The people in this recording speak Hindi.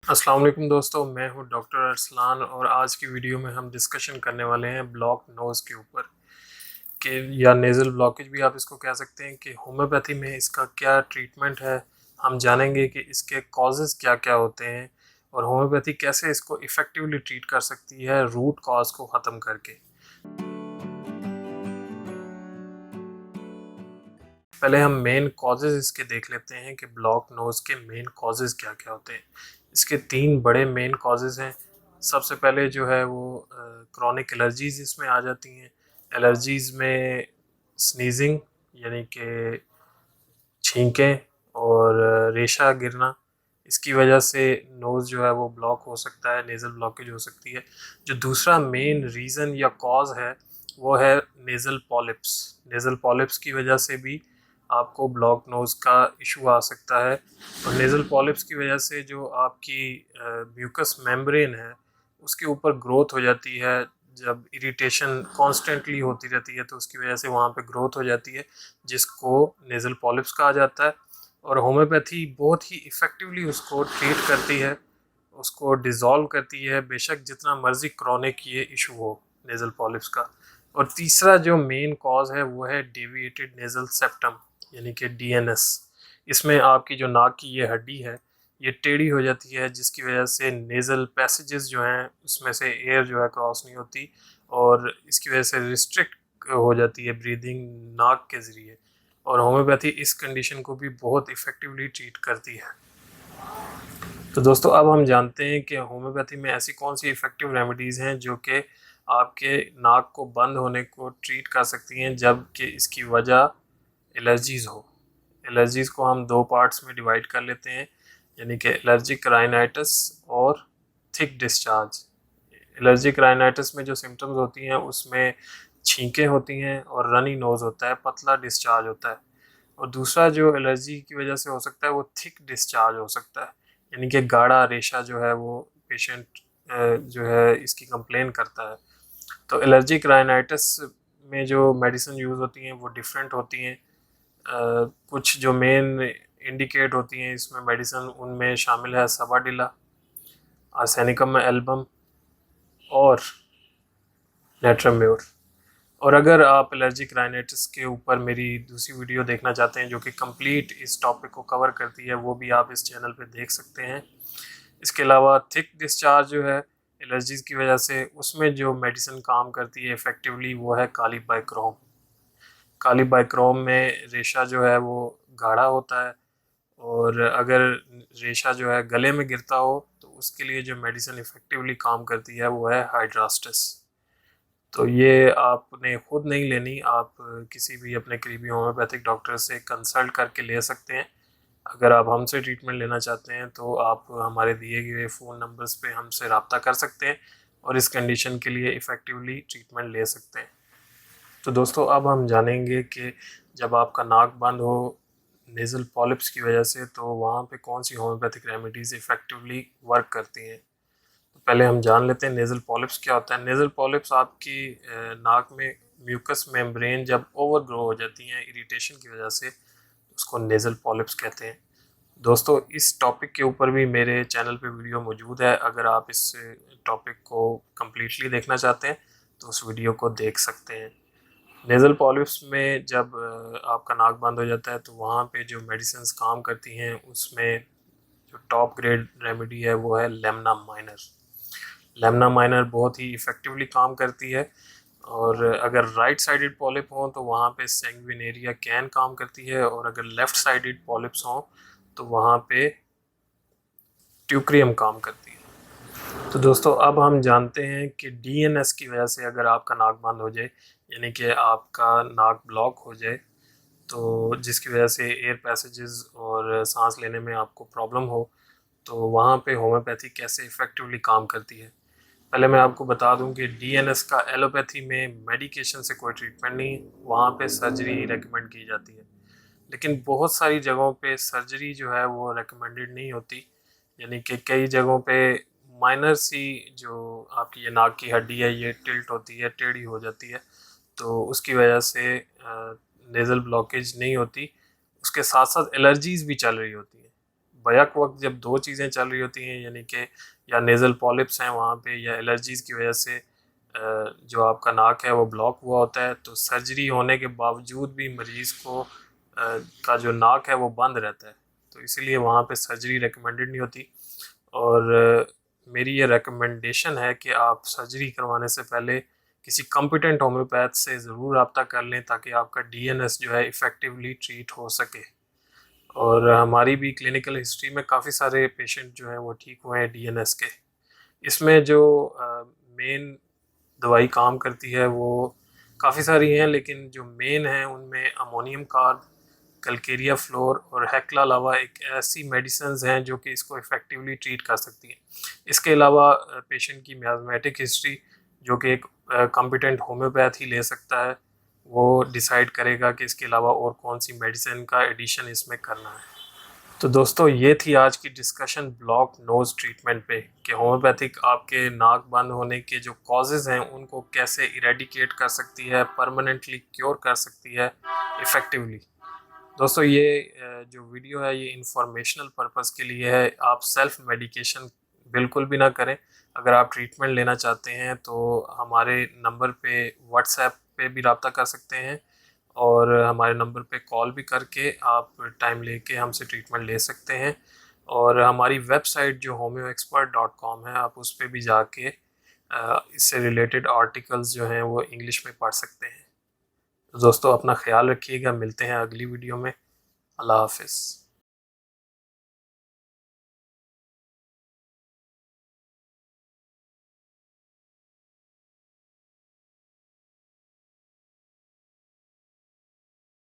अस्सलाम वालेकुम दोस्तों, मैं हूं डॉक्टर अरसलान और आज की वीडियो में हम डिस्कशन करने वाले हैं ब्लॉक नोज़ के ऊपर कि या नेज़ल ब्लॉकेज भी आप इसको कह सकते हैं कि होम्योपैथी में इसका क्या ट्रीटमेंट है। हम जानेंगे कि इसके कॉजेज़ क्या क्या होते हैं और होम्योपैथी कैसे इसको इफ़ेक्टिवली ट्रीट कर सकती है रूट कॉज को ख़त्म करके। पहले हम मेन कॉजेज़ इसके देख लेते हैं कि ब्लॉक नोज़ के मेन कॉजेज़ क्या क्या होते हैं। इसके 3 बड़े मेन कॉजेज़ हैं। सबसे पहले जो है वो क्रॉनिक एलर्जीज़ इसमें आ जाती हैं। एलर्जीज़ में स्नीज़िंग यानी कि छींकें और रेशा गिरना, इसकी वजह से नोज़ जो है वो ब्लॉक हो सकता है, नेज़ल ब्लॉकेज हो सकती है। जो दूसरा मेन रीज़न या कॉज़ है वो है नेज़ल पॉलिप्स। नेज़ल पॉलिप्स की वजह से भी आपको ब्लॉक नोज़ का इशू आ सकता है और नेज़ल पॉलिप्स की वजह से जो आपकी म्यूकस मेम्ब्रेन है उसके ऊपर ग्रोथ हो जाती है। जब इरिटेशन कॉन्स्टेंटली होती रहती है तो उसकी वजह से वहाँ पे ग्रोथ हो जाती है जिसको नेज़ल पॉलिप्स कहा जाता है। और होम्योपैथी बहुत ही इफ़ेक्टिवली उसको ट्रीट करती है, उसको डिज़ोल्व करती है, बेशक जितना मर्ज़ी क्रॉनिक ये इशू हो नेज़ल पॉलिप्स का। और तीसरा जो मेन कॉज़ है वो है डेविएटेड नेज़ल सेप्टम यानी कि डीएनएस। इसमें आपकी जो नाक की ये हड्डी है ये टेढ़ी हो जाती है जिसकी वजह से नेज़ल पैसेजेस जो हैं उसमें से एयर जो है क्रॉस नहीं होती और इसकी वजह से रिस्ट्रिक्ट हो जाती है ब्रीदिंग नाक के ज़रिए। और होम्योपैथी इस कंडीशन को भी बहुत इफ़ेक्टिवली ट्रीट करती है। तो दोस्तों अब हम जानते हैं कि होम्योपैथी में ऐसी कौन सी इफ़ेक्टिव रेमेडीज़ हैं जो कि आपके नाक को बंद होने को ट्रीट कर सकती हैं जबकि इसकी वजह एलर्जीज़ हो। एलर्जीज़ को हम 2 पार्ट्स में डिवाइड कर लेते हैं यानी कि एलर्जिक राइनाइटिस और थिक डिस्चार्ज। एलर्जिक राइनाइटिस में जो सिम्टम्स होती हैं उसमें छींकें होती हैं और रनी नोज़ होता है, पतला डिस्चार्ज होता है। और दूसरा जो एलर्जी की वजह से हो सकता है वो थिक डिस्चार्ज हो सकता है यानी कि गाढ़ा रेशा जो है वो पेशेंट जो है इसकी कंप्लेन करता है। तो एलर्जिक राइनाइटिस में जो मेडिसिन यूज़ होती हैं वो डिफरेंट होती हैं। कुछ जो मेन इंडिकेट होती हैं इसमें मेडिसिन उनमें शामिल है सबाडिला, आर्सेनिकम एल्बम और नेट्रम्योर। और अगर आप एलर्जिक राइनाइटिस के ऊपर मेरी दूसरी वीडियो देखना चाहते हैं जो कि कंप्लीट इस टॉपिक को कवर करती है वो भी आप इस चैनल पे देख सकते हैं। इसके अलावा थिक डिस्चार्ज जो है एलर्जीज़ की वजह से उसमें जो मेडिसिन काम करती है इफ़ेक्टिवली वो है काली बाइक्रोम। काली बाइक्रोम में रेशा जो है वो गाढ़ा होता है और अगर रेशा जो है गले में गिरता हो तो उसके लिए जो मेडिसिन इफ़ेक्टिवली काम करती है वो है हाइड्रास्टिस। तो ये आपने खुद नहीं लेनी, आप किसी भी अपने करीबी होम्योपैथिक डॉक्टर से कंसल्ट करके ले सकते हैं। अगर आप हमसे ट्रीटमेंट लेना चाहते हैं तो आप हमारे दिए गए फ़ोन नंबर्स पे हमसे रब्ता कर सकते हैं और इस कंडीशन के लिए इफ़ेक्टिवली ट्रीटमेंट ले सकते हैं। तो दोस्तों अब हम जानेंगे कि जब आपका नाक बंद हो नेज़ल पॉलिप्स की वजह से तो वहाँ पे कौन सी होम्योपैथिक रेमेडीज़ इफ़ेक्टिवली वर्क करती हैं। तो पहले हम जान लेते हैं नेज़ल पॉलिप्स क्या होता है। नेज़ल पॉलिप्स आपकी नाक में म्यूकस मेम्ब्रेन जब ओवर ग्रो हो जाती हैं इरिटेशन की वजह से उसको नेज़ल पॉलिप्स कहते हैं। दोस्तों इस टॉपिक के ऊपर भी मेरे चैनल पे वीडियो मौजूद है, अगर आप इस टॉपिक को कम्प्लीटली देखना चाहते हैं तो उस वीडियो को देख सकते हैं। नेज़ल पॉलिप्स में जब आपका नाक बंद हो जाता है तो वहाँ पे जो मेडिसिन्स काम करती हैं उसमें जो टॉप ग्रेड रेमेडी है वो है लेमना माइनर। लेमना माइनर बहुत ही इफ़ेक्टिवली काम करती है और अगर राइट साइडेड पॉलिप हों तो वहाँ पे सेंगविनेरिया कैन काम करती है और अगर लेफ़्ट साइडेड पॉलिप्स हों तो वहाँ पे ट्यूक्रियम काम करती है। तो दोस्तों अब हम जानते हैं कि डीएनएस की वजह से अगर आपका नाक बंद हो जाए यानी कि आपका नाक ब्लॉक हो जाए तो जिसकी वजह से एयर पैसेजेस और सांस लेने में आपको प्रॉब्लम हो तो वहाँ पे होम्योपैथी कैसे इफ़ेक्टिवली काम करती है। पहले मैं आपको बता दूं कि डीएनएस का एलोपैथी में मेडिकेशन से कोई ट्रीटमेंट नहीं, वहाँ पे सर्जरी रेकमेंड की जाती है। लेकिन बहुत सारी जगहों पे सर्जरी जो है वो रेकमेंडेड नहीं होती यानी कि कई जगहों पे माइनर सी जो आपकी ये नाक की हड्डी है ये टिल्ट होती है, टेढ़ी हो जाती है तो उसकी वजह से नेज़ल ब्लॉकेज नहीं होती, उसके साथ साथ एलर्जीज़ भी चल रही होती हैं। बैक वक्त जब दो चीज़ें चल रही होती हैं, यानी कि या नेज़ल पॉलिप्स हैं वहाँ पे, या एलर्जीज़ की वजह से जो आपका नाक है वो ब्लॉक हुआ होता है, तो सर्जरी होने के बावजूद भी मरीज़ को का जो नाक है वो बंद रहता है, तो इसीलिए वहाँ पे सर्जरी रिकमेंडेड नहीं होती। और मेरी ये रिकमेंडेशन है कि आप सर्जरी करवाने से पहले किसी कॉम्पिटेंट होम्योपैथ से ज़रूर रब्ता कर लें, ताकि आपका डीएनएस जो है इफ़ेक्टिवली ट्रीट हो सके। और हमारी भी क्लिनिकल हिस्ट्री में काफ़ी सारे पेशेंट जो हैं वो ठीक हुए हैं डीएनएस के। इसमें जो मेन दवाई काम करती है वो काफ़ी सारी हैं, लेकिन जो मेन हैं उनमें अमोनियम कार्ब, कल्केरिया फ्लोर और हेक्ला लावा एक ऐसी मेडिसिन्स हैं जो कि इसको इफ़ेक्टिवली ट्रीट कर सकती हैं। इसके अलावा पेशेंट की मियाज़मेटिक हिस्ट्री, जो कि एक कॉम्पिटेंट होम्योपैथ ही ले सकता है, वो डिसाइड करेगा कि इसके अलावा और कौन सी मेडिसिन का एडिशन इसमें करना है। तो दोस्तों, ये थी आज की डिस्कशन ब्लॉक नोज़ ट्रीटमेंट पे, कि होम्योपैथिक आपके नाक बंद होने के जो कॉजेज़ हैं उनको कैसे इरेडिकेट कर सकती है, परमानेंटली क्योर कर सकती है इफ़ेक्टिवली। दोस्तों, ये जो वीडियो है ये इंफॉर्मेशनल पर्पस के लिए है। आप सेल्फ मेडिकेशन बिल्कुल भी ना करें। अगर आप ट्रीटमेंट लेना चाहते हैं तो हमारे नंबर पे व्हाट्सएप पे भी रब्ता कर सकते हैं, और हमारे नंबर पे कॉल भी करके आप टाइम लेके हमसे ट्रीटमेंट ले सकते हैं। और हमारी वेबसाइट जो homeoexpert.com है, आप उस पे भी जाके इससे रिलेटेड आर्टिकल्स जो हैं वो इंग्लिश में पढ़ सकते हैं। तो दोस्तों, अपना ख्याल रखिएगा, मिलते हैं अगली वीडियो में। अल्लाह हाफिज़।